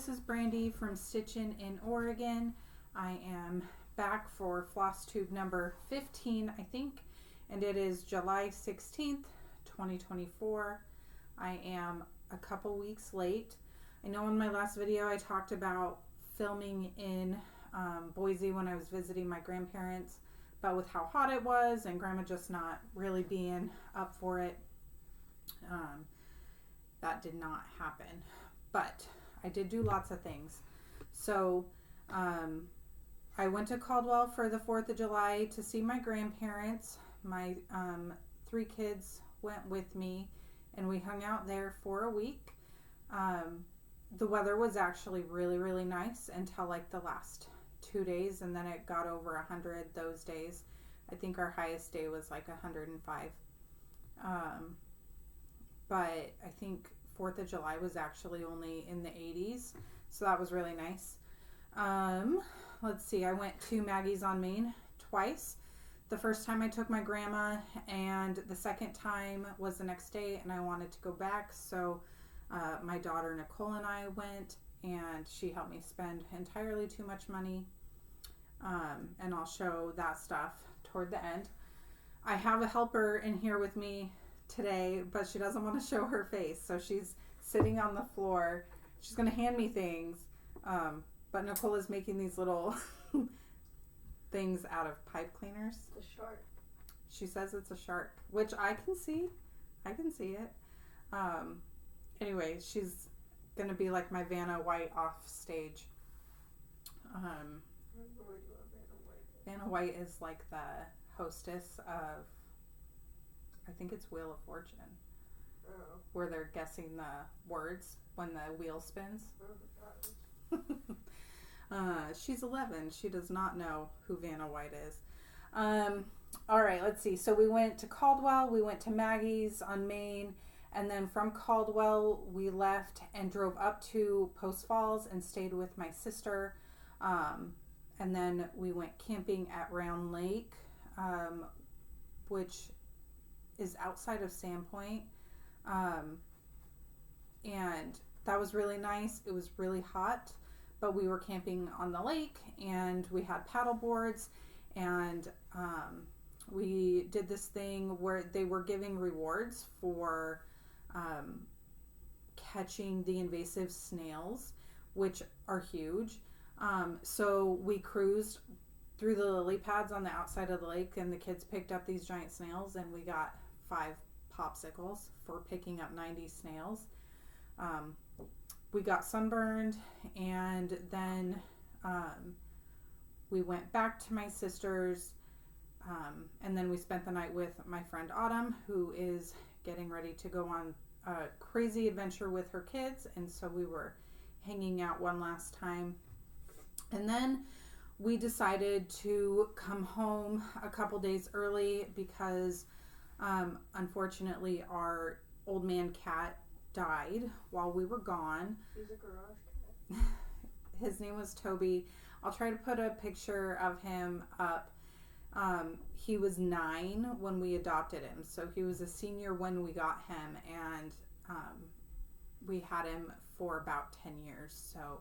this is Brandy from Stitchin' in Oregon. I am back for FlossTube number 15, I think, and it is July 16th, 2024. I am a couple weeks late. I know in my last video I talked about filming in Boise when I was visiting my grandparents, but with how hot it was and Grandma just not really being up for it, that did not happen. But I did do lots of things. So I went to Caldwell for the 4th of July to see my grandparents. My 3 kids went with me and we hung out there for a week. The weather was actually really, really nice until like the last 2 days, and then it got over 100 those days. I think our highest day was like 105. But I think 4th of July was actually only in the 80s, so that was really nice. Let's see, I went to Maggie's on Main twice. The first time I took my grandma, and the second time was the next day, and I wanted to go back, so my daughter Nicole and I went, and she helped me spend entirely too much money, and I'll show that stuff toward the end. I have a helper in here with me today, but she doesn't want to show her face, so she's sitting on the floor. She's going to hand me things, but Nicole is making these little things out of pipe cleaners. It's a shark. She says it's a shark, which I can see. I can see it. Anyway, she's going to be like my Vanna White off stage. Vanna White is like the hostess of, I think it's Wheel of Fortune, where they're guessing the words when the wheel spins. She's 11. She does not know who Vanna White is. All right, let's see. So we went to Caldwell, we went to Maggie's on Main, and then from Caldwell we left and drove up to Post Falls and stayed with my sister. And then we went camping at Round Lake, which is outside of Sandpoint. And that was really nice. It was really hot, but we were camping on the lake and we had paddle boards, and we did this thing where they were giving rewards for catching the invasive snails, which are huge. So we cruised through the lily pads on the outside of the lake, and the kids picked up these giant snails, and we got 5 popsicles for picking up 90 snails. We got sunburned, and then we went back to my sister's, and then we spent the night with my friend Autumn, who is getting ready to go on a crazy adventure with her kids, and so we were hanging out one last time. And then we decided to come home a couple days early because unfortunately our old man cat died while we were gone. He's a garage cat. His name was Toby. I'll try to put a picture of him up. He was 9 when we adopted him, so he was a senior when we got him, and we had him for about 10 years. So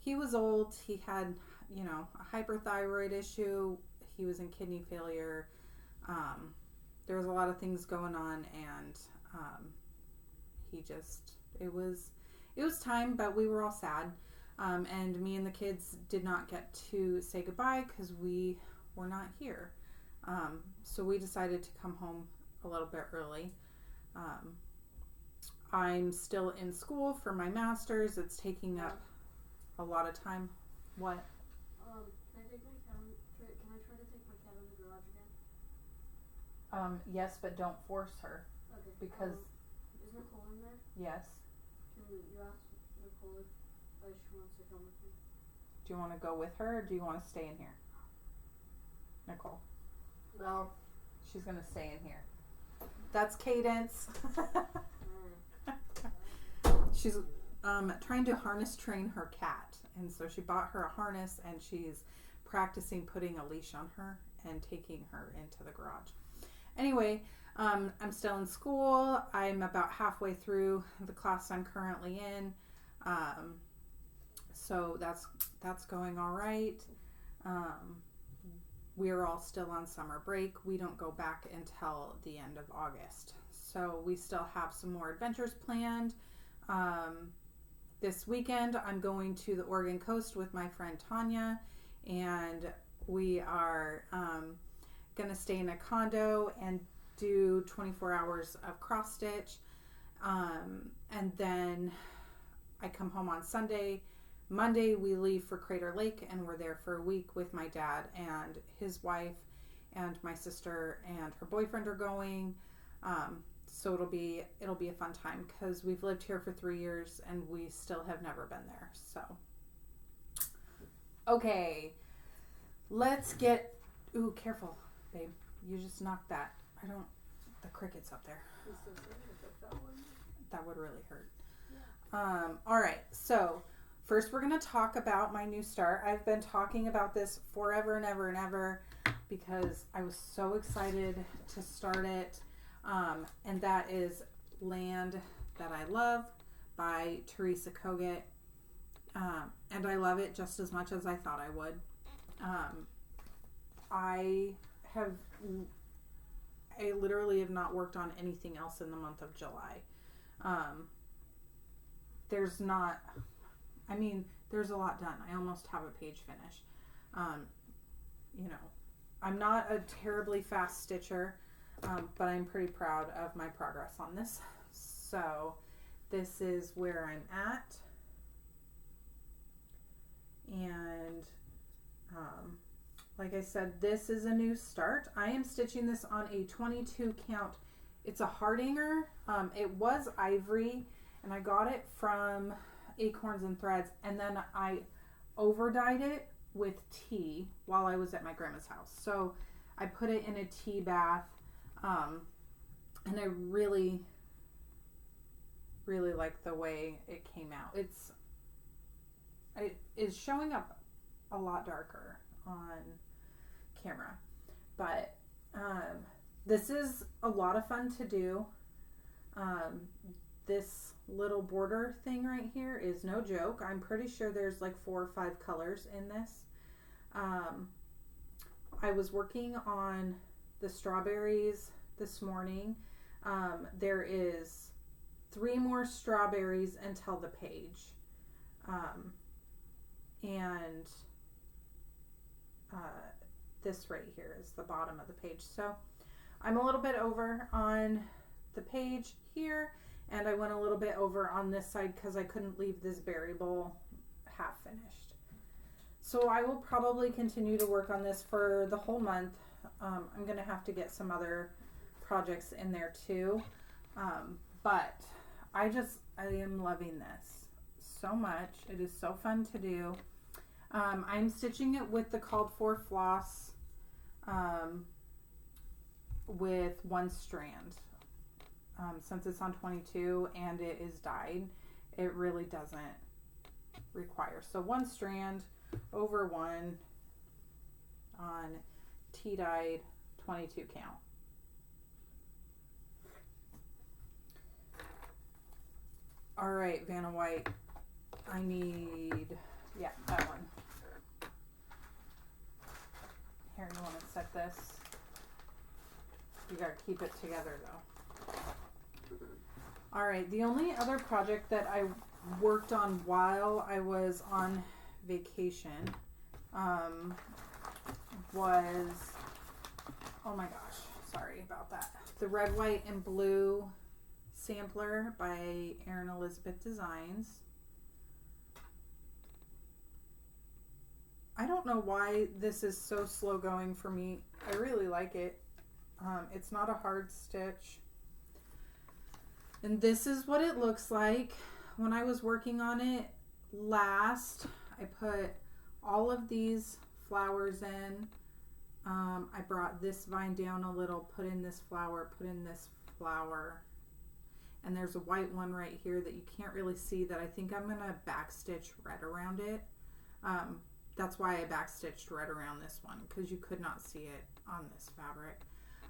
he was old. He had, a hyperthyroid issue. He was in kidney failure. There was a lot of things going on, and it was time, but we were all sad. And me and the kids did not get to say goodbye because we were not here. So we decided to come home a little bit early. I'm still in school for my master's. It's taking up a lot of time. What? Can I take my cat? Can I try to take my cat in the garage again? Yes, but don't force her. Okay. Because is Nicole in there? yes. Can you ask Nicole if she wants to come with me? Do you want to go with her, or do you want to stay in here? Nicole. No. She's going to stay in here. That's Cadence. She's trying to harness train her cat, and so she bought her a harness, and she's practicing putting a leash on her and taking her into the garage. Anyway, I'm still in school. I'm about halfway through the class I'm currently in. So that's going all right. We're all still on summer break. We don't go back until the end of August. So we still have some more adventures planned. This weekend, I'm going to the Oregon coast with my friend Tanya, and we are going to stay in a condo and do 24 hours of cross stitch. And then I come home on Sunday. Monday, we leave for Crater Lake, and we're there for a week with my dad and his wife, and my sister and her boyfriend are going. So it'll be a fun time because we've lived here for 3 years and we still have never been there. So, okay, let's get. Ooh, careful, babe. You just knocked that. The cricket's up there. That would really hurt. Yeah. All right. So first, we're gonna talk about my new start. I've been talking about this forever and ever and ever because I was so excited to start it. And that is Land That I Love by Teresa Kogut. And I love it just as much as I thought I would. I literally have not worked on anything else in the month of July. There's a lot done. I almost have a page finished. I'm not a terribly fast stitcher. But I'm pretty proud of my progress on this. So this is where I'm at. And like I said, this is a new start. I am stitching this on a 22 count. It's a Hardinger. It was ivory, and I got it from Acorns and Threads, and then I over-dyed it with tea while I was at my grandma's house. So I put it in a tea bath. And I really, really like the way it came out. It is showing up a lot darker on camera, but this is a lot of fun to do. This little border thing right here is no joke. I'm pretty sure there's like 4 or 5 colors in this. I was working on the strawberries this morning. There is 3 more strawberries until the page. And this right here is the bottom of the page. So I'm a little bit over on the page here, and I went a little bit over on this side because I couldn't leave this berry bowl half finished. So I will probably continue to work on this for the whole month. I'm going to have to get some other projects in there too. But I am loving this so much. It is so fun to do. I'm stitching it with the called for floss with 1 strand. Since it's on 22 and it is dyed, it really doesn't require. So 1 strand over 1 on tea dyed 22 count. All right, Vanna White. I need, that one. Here, you want to set this? You gotta keep it together though. All right, the only other project that I worked on while I was on vacation was, oh my gosh, sorry about that. The Red, White, and Blue sampler by Erin Elizabeth Designs. I don't know why this is so slow going for me. I really like it. It's not a hard stitch. And this is what it looks like. When I was working on it last, I put all of these flowers in. I brought this vine down a little, put in this flower, put in this flower. And there's a white one right here that you can't really see that I think I'm going to backstitch red around it. That's why I backstitched red around this one, because you could not see it on this fabric.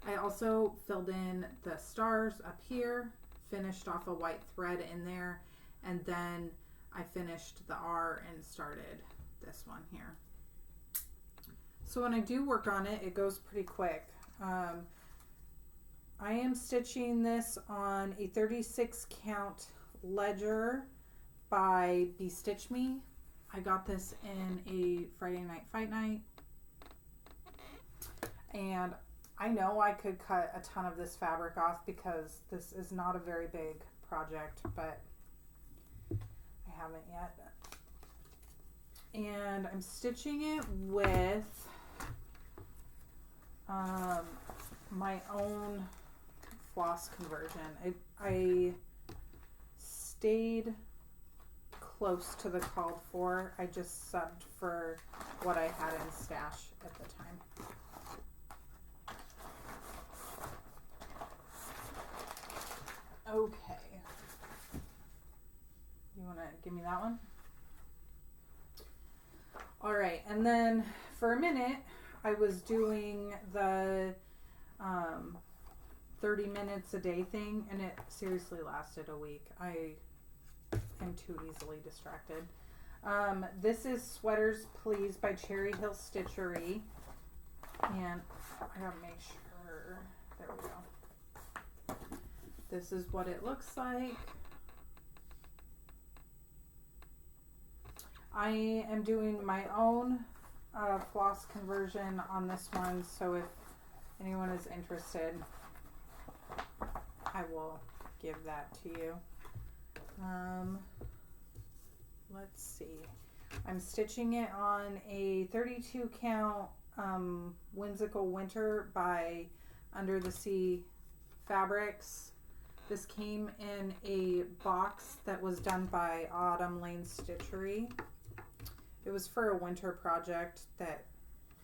I also filled in the stars up here, finished off a white thread in there, and then I finished the R and started this one here. So when I do work on it, it goes pretty quick. I am stitching this on a 36 count ledger by Be Stitch Me. I got this in a Friday night fight night. And I know I could cut a ton of this fabric off because this is not a very big project, but I haven't yet. And I'm stitching it with my own floss conversion. I stayed close to the called for. I just subbed for what I had in stash at the time. Okay. You want to give me that one? All right. And then for a minute, I was doing the 30 minutes a day thing, and it seriously lasted a week. I am too easily distracted. This is Sweaters Please by Cherry Hill Stitchery. And I gotta make sure. There we go. This is what it looks like. I am doing my own floss conversion on this one, so if anyone is interested, I will give that to you. Let's see. I'm stitching it on a 32 count Whimsical Winter by Under the Sea Fabrics. This came in a box that was done by Autumn Lane Stitchery. It was for a winter project that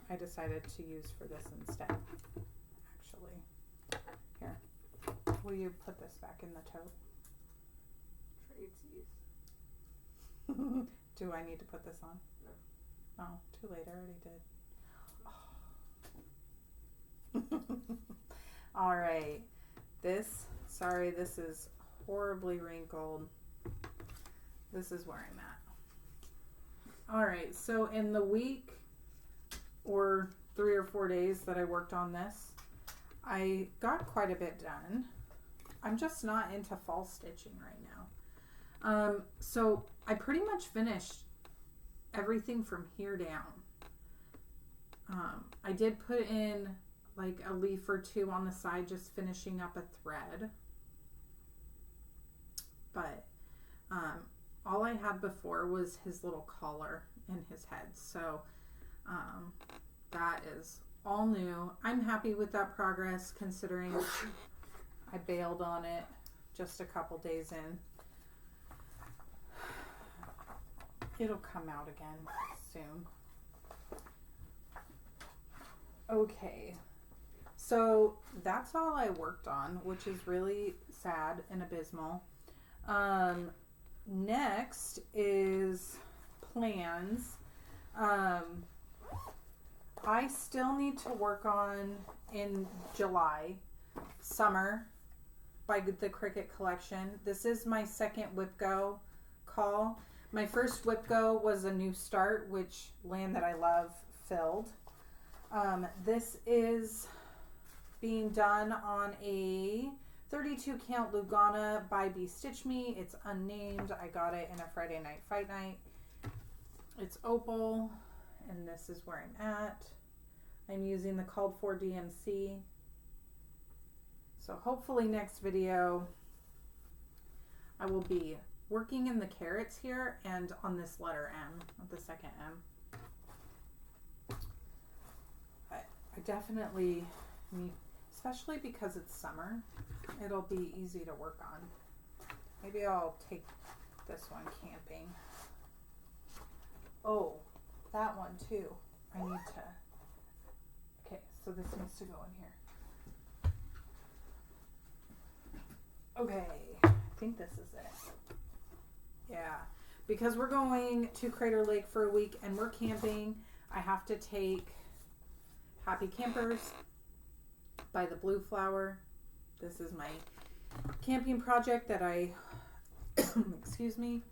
I decided to use for this instead. Actually, here. Will you put this back in the tote? Tradesies. Do I need to put this on? No. Oh, too late. I already did. Oh. All right. Sorry, this is horribly wrinkled. This is where I'm at. All right. So in the week or 3 or 4 days that I worked on this, I got quite a bit done. I'm just not into fall stitching right now. So I pretty much finished everything from here down. I did put in like a leaf or two on the side, just finishing up a thread. But all I had before was his little collar and his head. So that is all new. I'm happy with that progress considering I bailed on it just a couple days in. It'll come out again soon. Okay, so that's all I worked on, which is really sad and abysmal. Next is plans. I still need to work on in July, Summer by the Cricut Collection. This is my second Whip Go call. My first Whip Go was a New Start, which Land That I Love filled. This is being done on a 32 count Lugana by Be Stitch Me. It's unnamed. I got it in a Friday night fight night. It's opal, and this is where I'm at. I'm using the called for DMC. So hopefully next video I will be working in the carrots here and on this letter M, the second M. I definitely need, especially because it's summer, it'll be easy to work on. Maybe I'll take this one camping. Oh, that one too. I need to, okay, so this needs to go in here. Okay, I think this is it. Yeah, because we're going to Crater Lake for a week and we're camping, I have to take Happy Campers by the Blue Flower. This is my camping project that I, excuse me,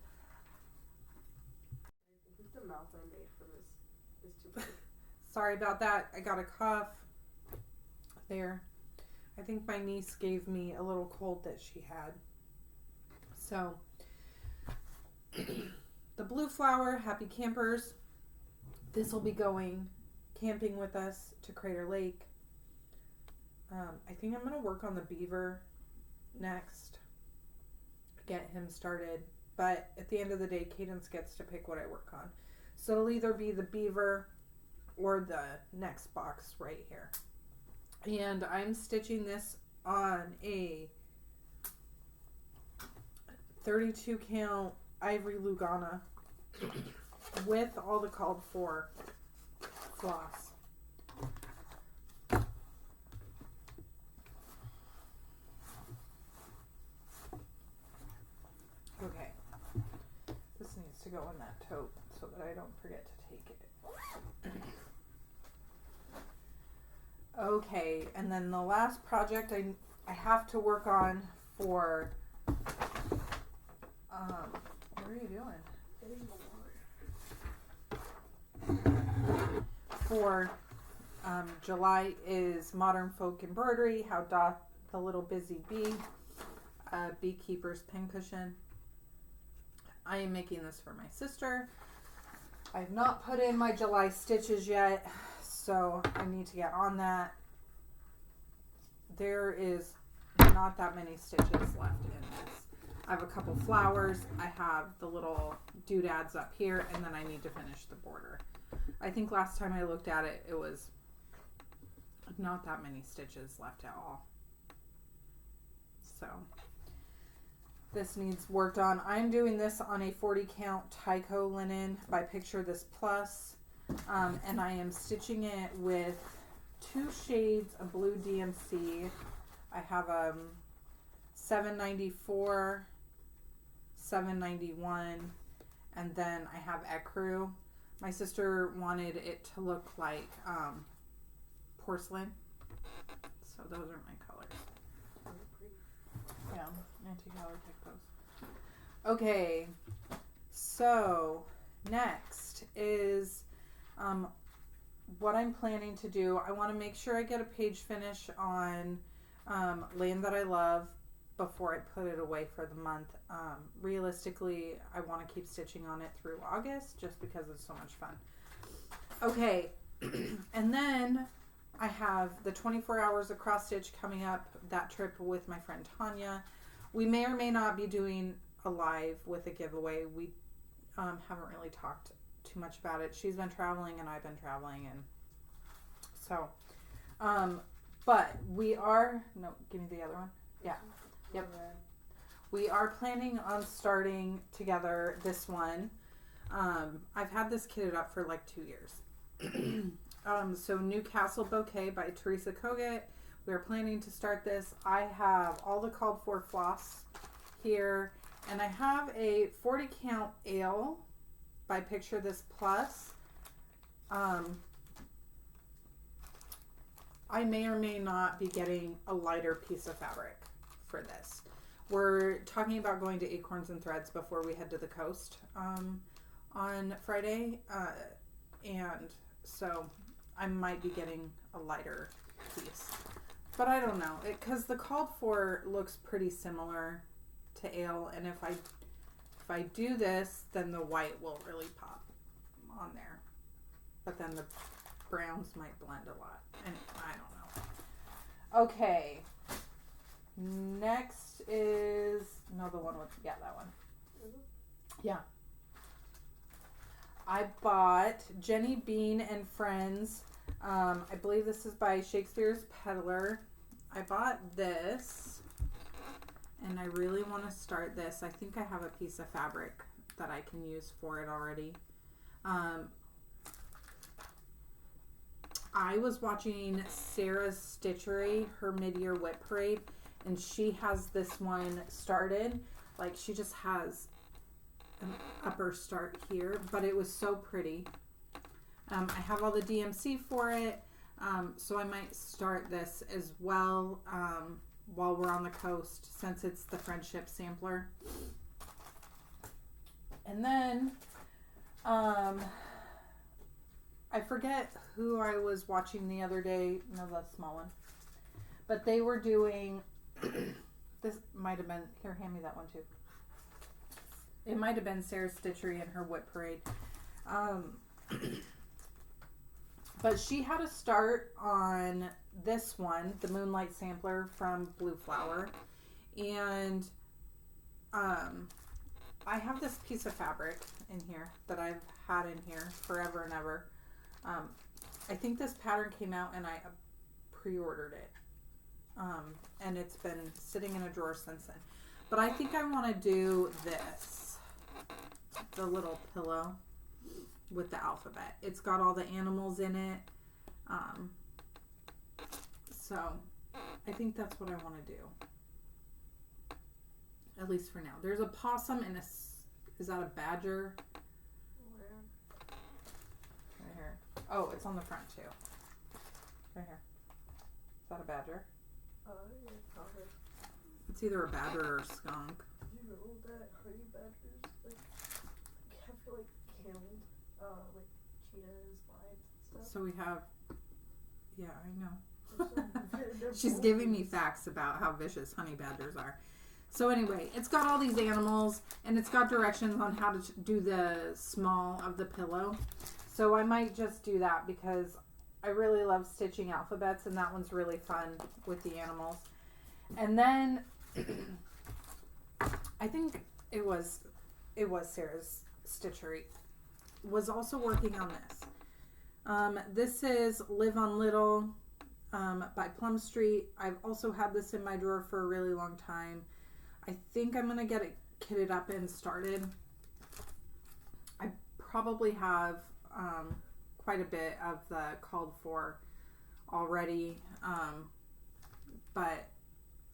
the mouth I made for this is too big. Sorry about that. I got a cough there. I think my niece gave me a little cold that she had. So, the blue flower, happy campers. This will be going camping with us to Crater Lake. I think I'm going to work on the beaver next. Get him started. But at the end of the day, Cadence gets to pick what I work on. So it'll either be the beaver or the next box right here. And I'm stitching this on a 32 count ivory Lugana with all the called for floss. Okay. This needs to go in that tote so that I don't forget to take it. Okay, and then the last project I have to work on for what are you doing? Getting the water. For July is Modern Folk Embroidery, How Doth the Little Busy Bee, Beekeeper's Pincushion. I am making this for my sister. I've not put in my July stitches yet, so I need to get on that. There is not that many stitches left in this. I have a couple flowers. I have the little doodads up here, and then I need to finish the border. I think last time I looked at it, it was not that many stitches left at all. So this needs worked on. I'm doing this on a 40 count Tyco linen by Picture This Plus, and I am stitching it with 2 shades of blue DMC. I have 794, 791, and then I have ecru. My sister wanted it to look like porcelain, so those are my colors. Yeah, Auntie Callie picked those. Okay, so next is what I'm planning to do. I want to make sure I get a page finish on Land That I Love before I put it away for the month. Realistically, I want to keep stitching on it through August just because it's so much fun. Okay, and then I have the 24 hours of cross stitch coming up, that trip with my friend Tanya. We may or may not be doing a live with a giveaway. We haven't really talked too much about it. She's been traveling and I've been traveling, and so but we are give me the other one. Yeah. Yep. We are planning on starting together this one. I've had this kitted up for like 2 years. So Newcastle Bouquet by Teresa Kogut. We're planning to start this. I have all the called for floss here, and I have a 40 count ale by Picture This Plus. I may or may not be getting a lighter piece of fabric for this. We're talking about going to Acorns and Threads before we head to the coast on Friday, and so I might be getting a lighter piece, but I don't know, because the called for looks pretty similar to ale, and if I do this, then the white will really pop on there, but then the browns might blend a lot. Anyway, I don't know. Okay, next is that one. Yeah. I bought Jenny Bean and Friends. I believe this is by Shakespeare's Peddler. I bought this, and I really want to start this. I think I have a piece of fabric that I can use for it already. I was watching Sarah's Stitchery, her mid-year whip parade, and she has this one started. Like, she just has an upper start here, but it was so pretty. I have all the DMC for it, so I might start this as well while we're on the coast, since it's the Friendship Sampler. And then I forget who I was watching the other day. No, that's a small one. But they were doing, this might have been, here, hand me that one too. It might have been Sarah's Stitchery and her whip parade. But she had a start on this one, the Moonlight Sampler from Blue Flower. And I have this piece of fabric in here that I've had in here forever and ever. I think this pattern came out and I pre-ordered it. And it's been sitting in a drawer since then. But I think I want to do this. The little pillow with the alphabet. It's got all the animals in it. So I think that's what I want to do. At least for now. There's a possum and is that a badger? Where? Right here. Oh, it's on the front too. Right here. Is that a badger? Yeah, probably. It's either a badger or a skunk. You know that honey badgers, I feel like killed, cheetahs, lions and stuff. So we have, yeah, I know. They're She's giving me facts about how vicious honey badgers are. So anyway, it's got all these animals and it's got directions on how to do the small of the pillow. So I might just do that because I really love stitching alphabets and that one's really fun with the animals. And then I think it was Sarah's Stitchery was also working on this. This is Live on Little by Plum Street. I've also had this in my drawer for a really long time. I think I'm going to get it kitted up and started. I probably have quite a bit of the called for already, but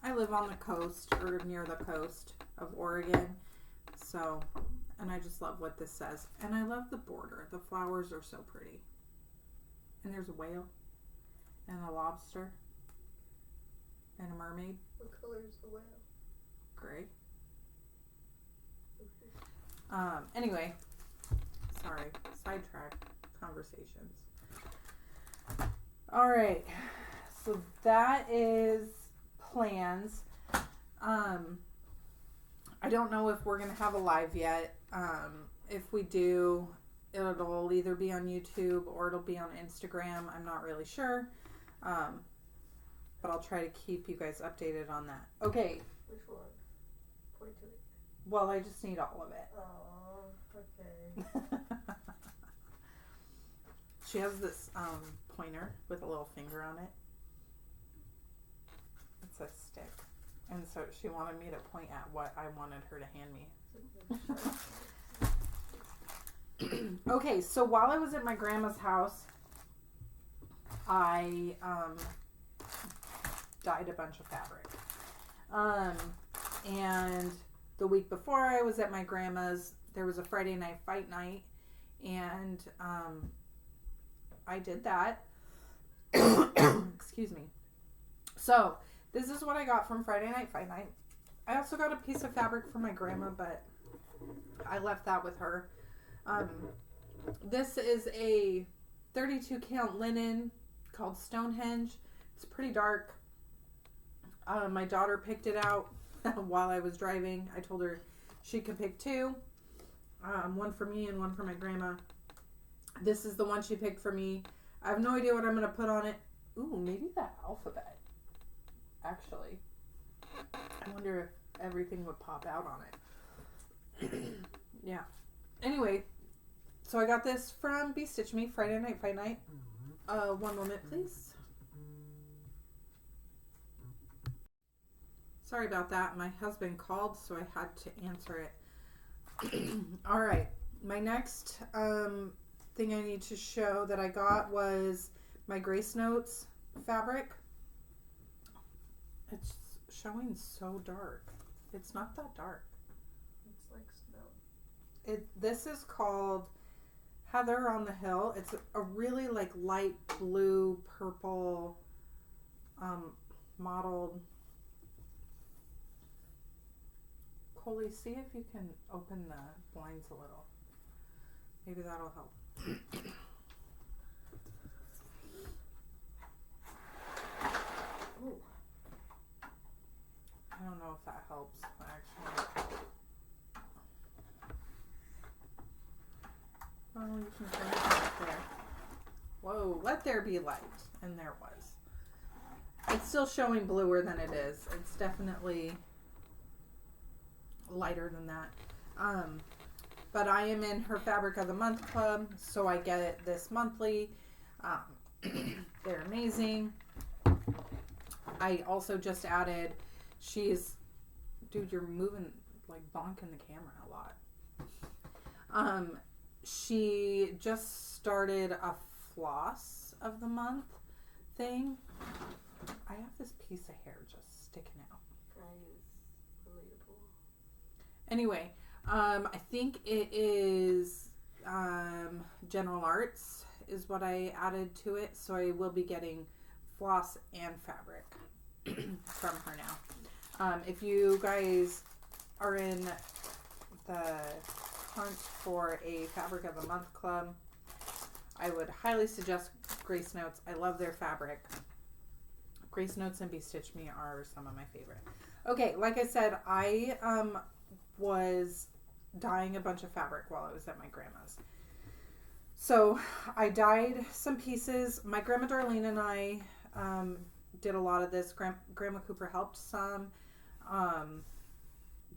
I live on the coast or near the coast of Oregon, so, and I just love what this says. And I love the border. The flowers are so pretty. And there's a whale and a lobster and a mermaid. What color is the whale? Gray. Anyway, sorry, sidetrack conversations. All right, so that is plans. I don't know if we're gonna have a live yet. If we do, it'll either be on YouTube or it'll be on Instagram. I'm not really sure, but I'll try to keep you guys updated on that. Okay. Which one? Point to it. Well, I just need all of it. Oh, okay. She has this pointer with a little finger on it. It's a stick. And so she wanted me to point at what I wanted her to hand me. Okay, so while I was at my grandma's house, I dyed a bunch of fabric. And the week before I was at my grandma's, there was a Friday night fight night, and I did that. Excuse me. So this is what I got from Friday night fight night. I also got a piece of fabric from my grandma, but I left that with her. This is a 32 count linen called Stonehenge. It's pretty dark. My daughter picked it out while I was driving. I told her she could pick two. One for me and one for my grandma. This is the one she picked for me. I have no idea what I'm going to put on it. Ooh, maybe that alphabet. Actually. I wonder if everything would pop out on it. Yeah. Anyway, so I got this from Be Stitch Me, Friday Night Fight Night. One moment, please. Sorry about that. My husband called, so I had to answer it. All right. My next thing I need to show that I got was my Grace Notes fabric. It's showing so dark. It's not that dark. It's like snow. This is called Heather on the Hill. It's a really like light blue, purple mottled. Coley, see if you can open the blinds a little. Maybe that'll help. Ooh. I don't know if that helps, actually. Well, you can turn it up there. Whoa, let there be light. And there was. It's still showing bluer than it is. It's definitely lighter than that. But I am in her Fabric of the Month club, so I get it this monthly. They're amazing. I also just added, dude, you're moving, like bonking the camera a lot. She just started a Floss of the Month thing. I have this piece of hair just sticking out. That is relatable. Anyway, I think it is General Arts is what I added to it. So I will be getting floss and fabric from her now. If you guys are in the hunt for a Fabric of the Month club, I would highly suggest Grace Notes. I love their fabric. Grace Notes and Be Stitch Me are some of my favorite. Okay, like I said, I was dyeing a bunch of fabric while I was at my grandma's. So I dyed some pieces. My grandma Darlene and I did a lot of this. Grandma Cooper helped some.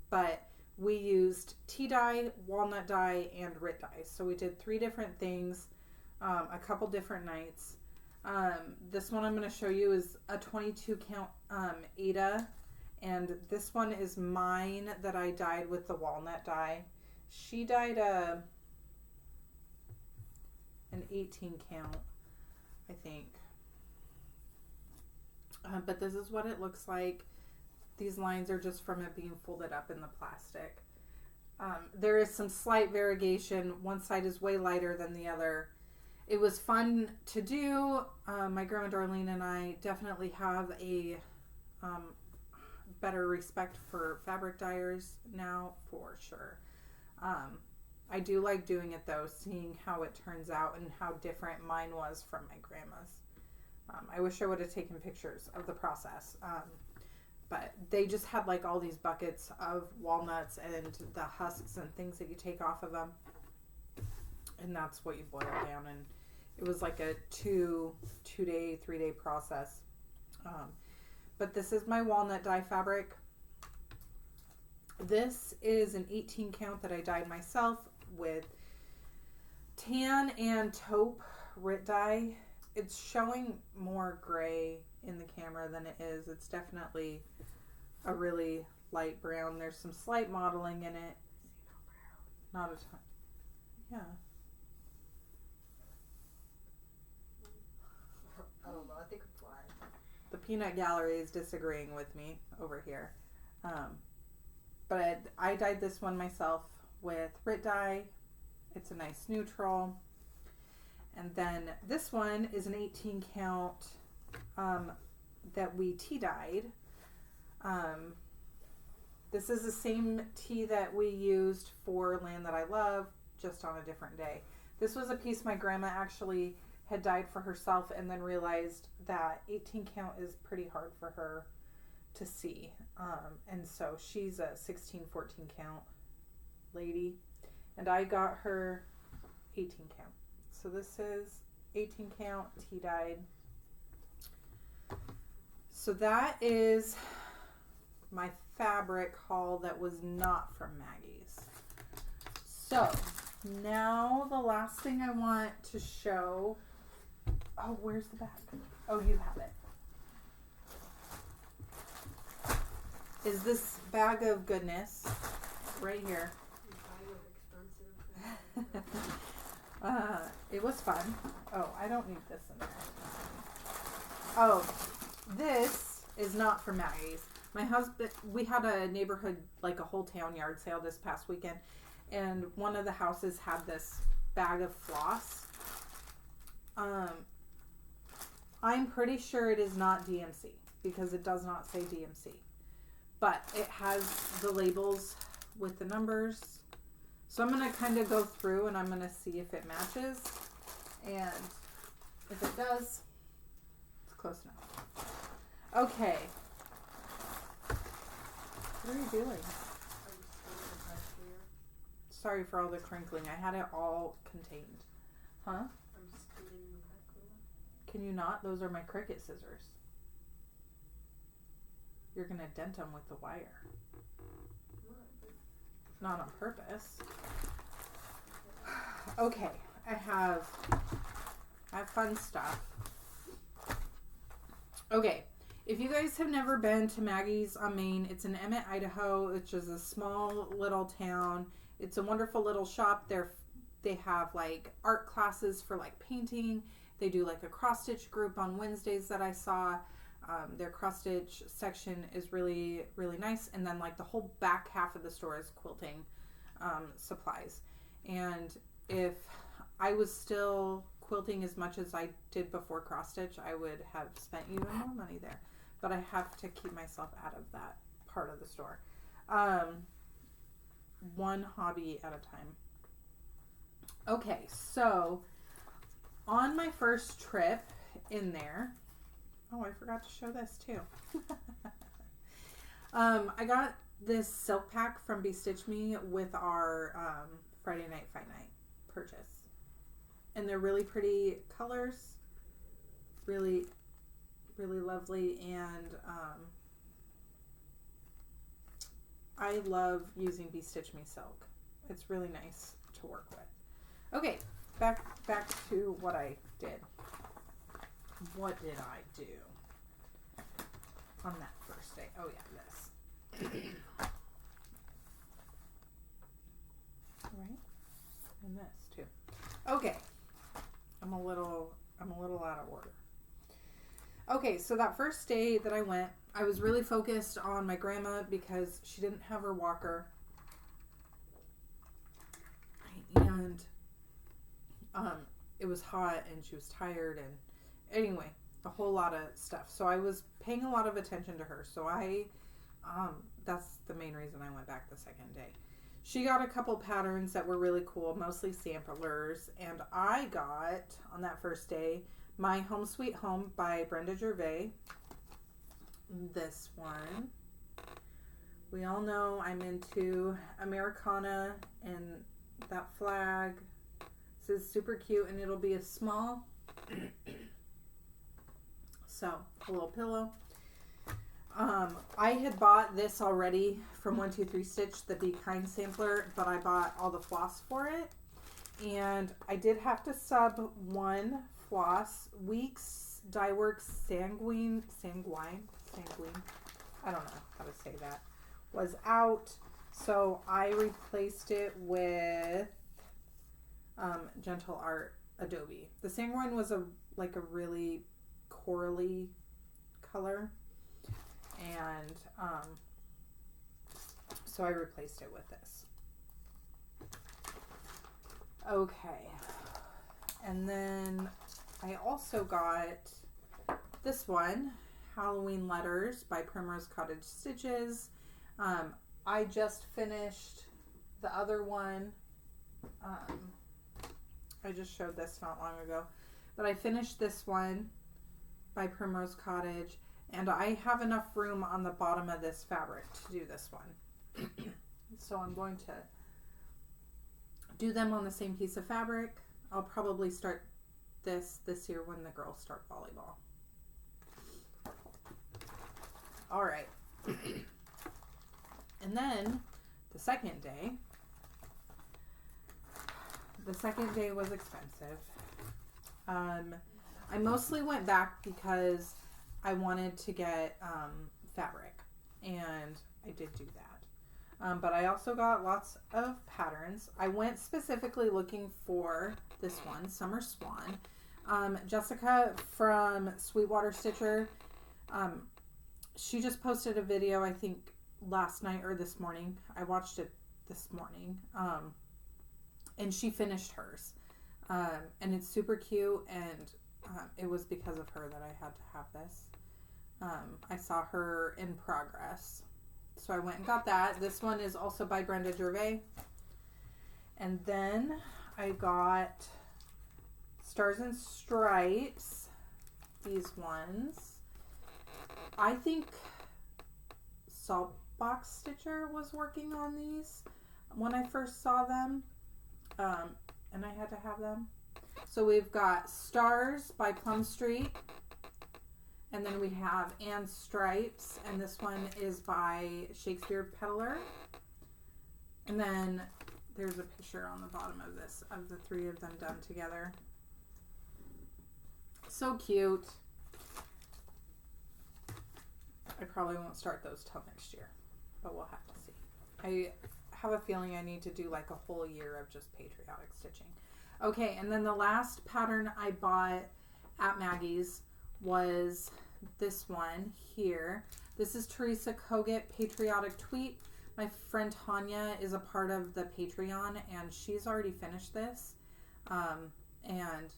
But we used tea dye, walnut dye, and RIT dye. So we did 3 different things, a couple different nights. This one I'm going to show you is a 22 count Ada, and this one is mine that I dyed with the walnut dye. She dyed an 18 count, I think. But this is what it looks like. These lines are just from it being folded up in the plastic. There is some slight variegation. One side is way lighter than the other. It was fun to do. My grandma Darlene and I definitely have a better respect for fabric dyers now, for sure. I do like doing it though, seeing how it turns out and how different mine was from my grandma's. I wish I would have taken pictures of the process. But they just had like all these buckets of walnuts and the husks and things that you take off of them. And that's what you boil down. And it was like a 2-day, 3-day process. But this is my walnut dye fabric. This is an 18 count that I dyed myself with tan and taupe RIT dye. It's showing more gray in the camera than it is. It's definitely a really light brown. There's some slight modeling in it. Not a ton. Yeah. I don't know. I think it's fine. The peanut gallery is disagreeing with me over here. But I dyed this one myself with RIT dye. It's a nice neutral. And then this one is an 18 count that we tea dyed. This is the same tea that we used for Land That I Love, just on a different day. This was a piece my grandma actually had dyed for herself and then realized that 18 count is pretty hard for her to see. And so she's a 16, 14 count lady. And I got her 18 count. So this is 18 count tea dyed. So that is my fabric haul that was not from Maggie's. So now the last thing I want to show. Oh, where's the bag? Oh, you have it. Is this bag of goodness right here. It was fun. Oh, I don't need this in there. Oh, this is not from Maggie's. My husband, we had a neighborhood, like a whole town yard sale this past weekend, and one of the houses had this bag of floss. I'm pretty sure it is not DMC because it does not say DMC, but it has the labels with the numbers. So I'm going to kind of go through and I'm going to see if it matches. And if it does, it's close enough. Okay. What are you doing? Sorry for all the crinkling. I had it all contained. Huh? I'm just cleaning the back glue. Can you not? Those are my Cricut scissors. You're going to dent them with the wire. Not on purpose. Okay, I have fun stuff. Okay, if you guys have never been to Maggie's on Main, it's in Emmett, Idaho, which is a small little town. It's a wonderful little shop. They have like art classes for like painting. They do like a cross stitch group on Wednesdays that I saw. Their cross stitch section is really, really nice. And then like the whole back half of the store is quilting supplies. And if I was still quilting as much as I did before cross stitch, I would have spent even more money there. But I have to keep myself out of that part of the store. One hobby at a time. Okay, so on my first trip in there, oh, I forgot to show this too. I got this silk pack from Stitch Me with our Friday Night Fight Night purchase. And they're really pretty colors. Really, really lovely. And I love using Stitch Me silk. It's really nice to work with. Okay, back to what I did. What did I do on that first day? Oh yeah, this. Right? And this too. Okay. I'm a little out of order. Okay, so that first day that I went, I was really focused on my grandma because she didn't have her walker. And it was hot and she was tired and anyway, a whole lot of stuff. So I was paying a lot of attention to her. So that's the main reason I went back the second day. She got a couple patterns that were really cool, mostly samplers. And I got, on that first day, My Home Sweet Home by Brenda Gervais. This one. We all know I'm into Americana and that flag. This is super cute and it'll be a small. So, a little pillow. I had bought this already from 123 Stitch, the Be Kind sampler, but I bought all the floss for it. And I did have to sub one floss. Weeks Dye Works Sanguine, I don't know how to say that, was out. So I replaced it with Gentle Art Adobe. The Sanguine was a really corally color. And so I replaced it with this. Okay. And then I also got this one, Halloween Letters by Primrose Cottage Stitches. I just finished the other one. I just showed this not long ago. But I finished this one by Primrose Cottage. And I have enough room on the bottom of this fabric to do this one. So I'm going to do them on the same piece of fabric. I'll probably start this year when the girls start volleyball. All right. And then the second day was expensive. I mostly went back because I wanted to get fabric, and I did do that. But I also got lots of patterns. I went specifically looking for this one, Summer Swan. Jessica from Sweetwater Stitcher, she just posted a video, I think, last night or this morning. I watched it this morning. And she finished hers. And it's super cute, and it was because of her that I had to have this. I saw her in progress. So I went and got that. This one is also by Brenda Gervais. And then I got Stars and Stripes. These ones. I think Saltbox Stitcher was working on these when I first saw them. And I had to have them. So we've got Stars by Plum Street. And then we have And Stripes. And this one is by Shakespeare Peddler. And then there's a picture on the bottom of this of the three of them done together. So cute. I probably won't start those till next year, but we'll have to see. I have a feeling I need to do like a whole year of just patriotic stitching. Okay, and then the last pattern I bought at Maggie's was this one here. This is Teresa Kogut Patriotic Tweet. My friend Tanya is a part of the Patreon, and she's already finished this. And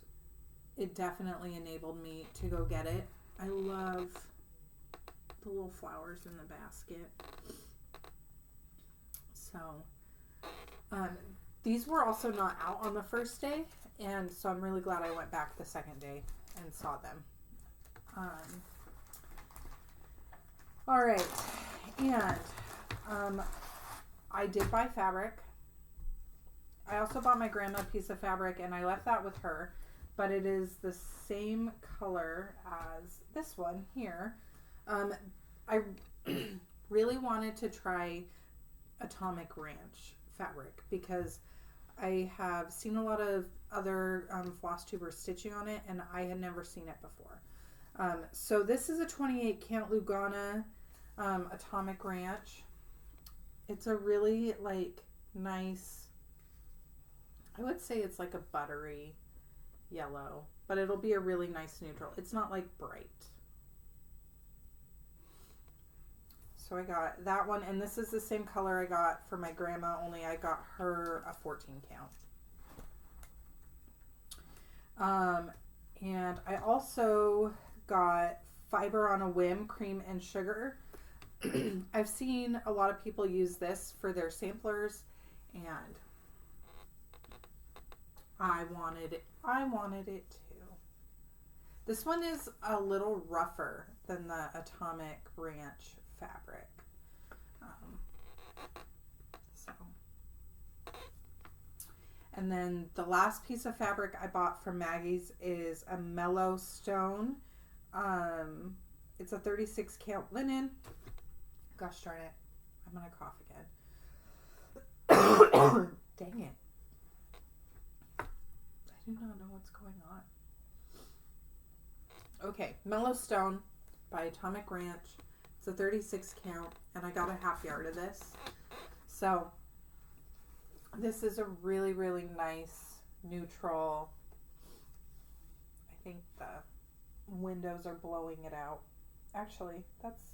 it definitely enabled me to go get it. I love the little flowers in the basket. So, these were also not out on the first day, and so I'm really glad I went back the second day and saw them. All right, and I did buy fabric. I also bought my grandma a piece of fabric, and I left that with her, but it is the same color as this one here. I really wanted to try Atomic Ranch fabric because I have seen a lot of other FlossTubers stitching on it, and I had never seen it before. So this is a 28 count Lugana Atomic Ranch. It's a really like nice, I would say it's like a buttery yellow, but it'll be a really nice neutral. It's not like bright. So I got that one, and this is the same color I got for my grandma, only I got her a 14 count. And I also got Fiber on a Whim Cream and Sugar. I've seen a lot of people use this for their samplers, and I wanted it too. This one is a little rougher than the Atomic Ranch fabric. And then the last piece of fabric I bought from Maggie's is a Mellow Stone. It's a 36 count linen. Gosh darn it. I'm going to cough again. Dang it. I do not know what's going on. Okay, Mellow Stone by Atomic Ranch. It's a 36 count, and I got a half yard of this. So this is a really, really nice neutral. I think the windows are blowing it out. Actually, that's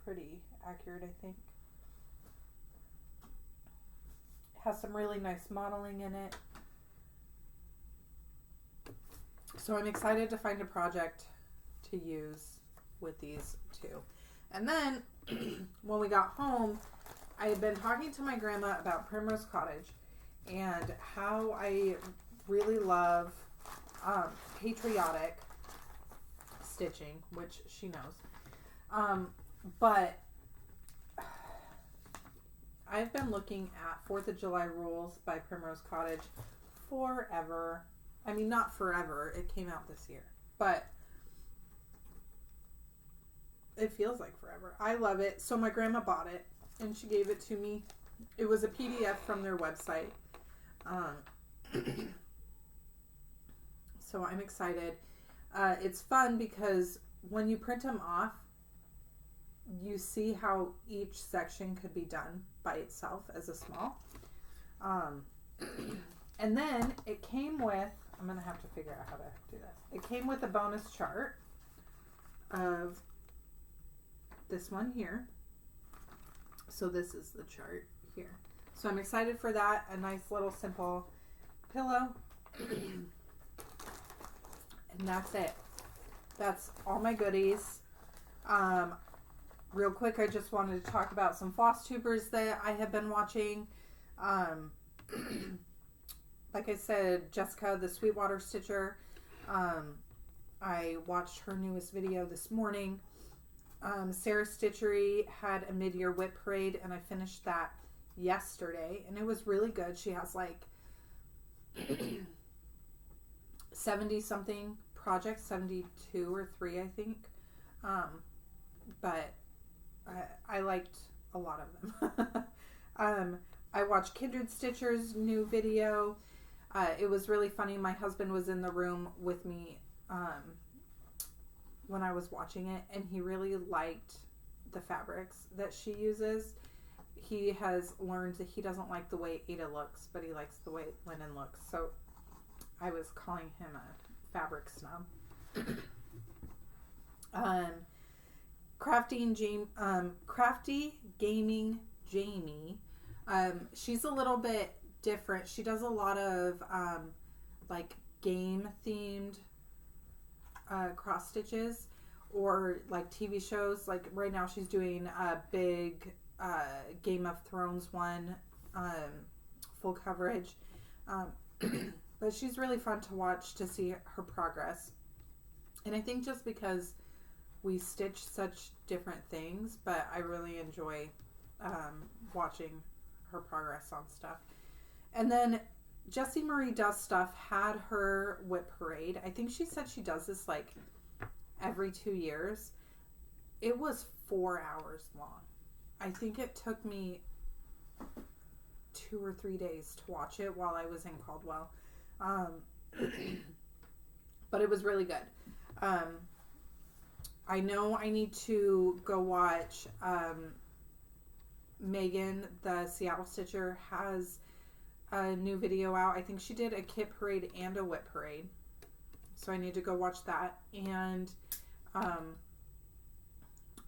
pretty accurate, I think. It has some really nice modeling in it. So I'm excited to find a project to use with these two. And then when we got home, I had been talking to my grandma about Primrose Cottage and how I really love patriotic stitching, which she knows. But I've been looking at 4th of July rules by Primrose Cottage forever. I mean, not forever. It came out this year. But it feels like forever. I love it. So my grandma bought it, and she gave it to me. It was a PDF from their website. So I'm excited. It's fun because when you print them off, you see how each section could be done by itself as a small. And then it came with, I'm going to have to figure out how to do this. It came with a bonus chart of this one here. So this is the chart here. So I'm excited for that. A nice little simple pillow. And that's it. That's all my goodies. Real quick, I just wanted to talk about some FlossTubers that I have been watching. like I said, Jessica, the Sweetwater Stitcher, I watched her newest video this morning. Sarah Stitchery had a mid-year whip parade, and I finished that yesterday, and it was really good. She has like 70 something projects, 72 or 3 I think, but I liked a lot of them. I watched Kindred Stitcher's new video. It was really funny. My husband was in the room with me when I was watching it, and he really liked the fabrics that she uses. He has learned that he doesn't like the way Ada looks, but he likes the way linen looks. So I was calling him a fabric snub. Crafty Gaming Jamie. She's a little bit different. She does a lot of like game themed cross stitches, or like TV shows. Like right now she's doing a big Game of Thrones one, full coverage. But she's really fun to watch to see her progress. And I think just because we stitch such different things, but I really enjoy watching her progress on stuff. And then Jessie Marie Does Stuff had her whip parade. I think she said she does this like every 2 years. It was 4 hours long. I think it took me 2 or 3 days to watch it while I was in Caldwell. But it was really good. I know I need to go watch Megan, the Seattle Stitcher, has a new video out. I think she did a kit parade and a whip parade. So I need to go watch that. And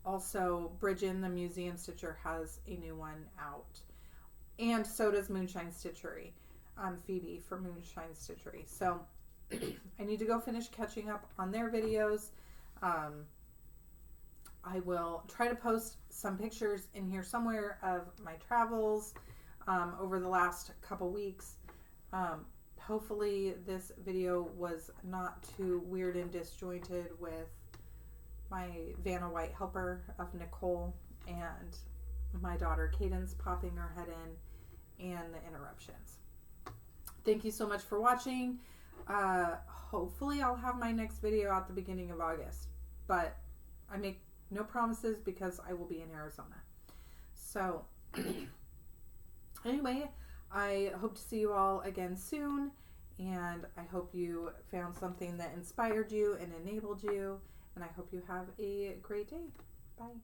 also Bridget, the Museum Stitcher, has a new one out. And so does Moonshine Stitchery. Phoebe from Moonshine Stitchery. So I need to go finish catching up on their videos. I will try to post some pictures in here somewhere of my travels over the last couple weeks. Hopefully this video was not too weird and disjointed with my Vanna White helper of Nicole and my daughter Cadence popping her head in and the interruptions. Thank you so much for watching. Hopefully I'll have my next video out the beginning of August, but I make no promises because I will be in Arizona. So anyway, I hope to see you all again soon, and I hope you found something that inspired you and enabled you, and I hope you have a great day. Bye.